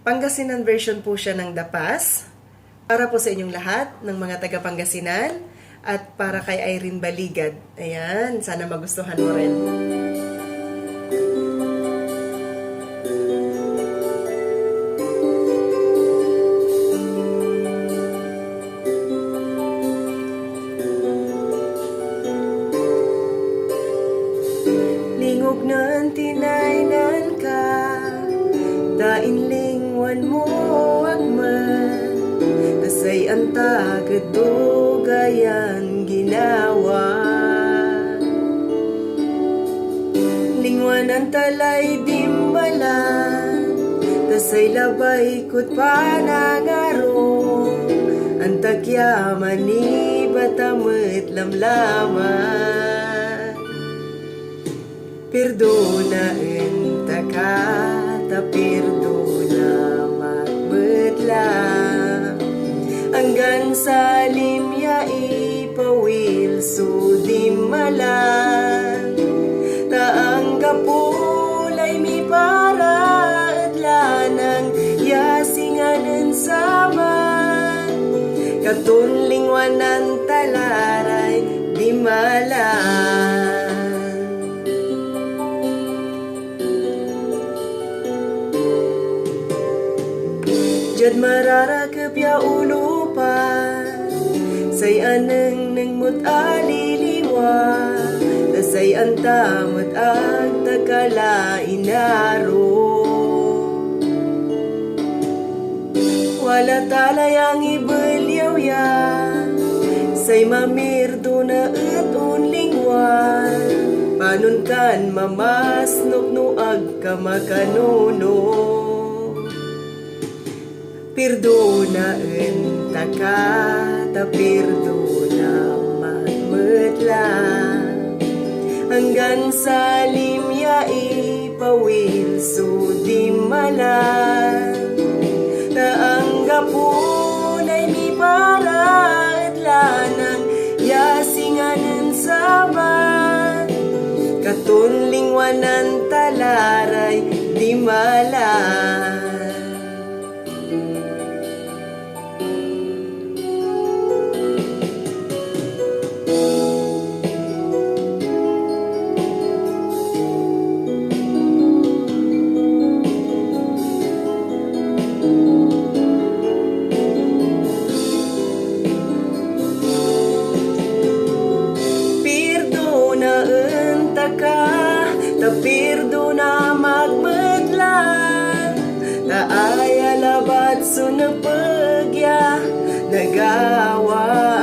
Pangasinan version po siya ng Dapas. Para po sa inyong lahat ng mga taga Pangasinan at para kay Irene Baligad. Ayan, sana magustuhan mo rin. Lingog nan tinaynan ka, dainlingwan mo agman, nasay anta gayan ginawa. Lingwan ang talay dimbalan, tasay labay kut panangarong, ang tagyaman ni batamit lamlaman. Perdona enta ka, ta perdona magbetlang. Anggan sa limya ipawil so di malang. Taang kapulay mi para at lanang yasinganan saman. Katunlingwan ng talaray di malang. Jad mararakap ya ulupan, say aneng neng mut aliliwa, tasay anta mut ang takala inaro. Wala talayang ibelyaw ya, say mamirdo na unlingwan, panunkan mamasnok no agkamakanuno. Perdona enta ka, ta perdona magmetlang. Hanggang sa limya ipawil so di malang. Taang gapunay mi para at lanang yasinganan saban. Katunlingwan ng talaray di malang. Perdona magmetlang, taaya labat sunapagya nagawa.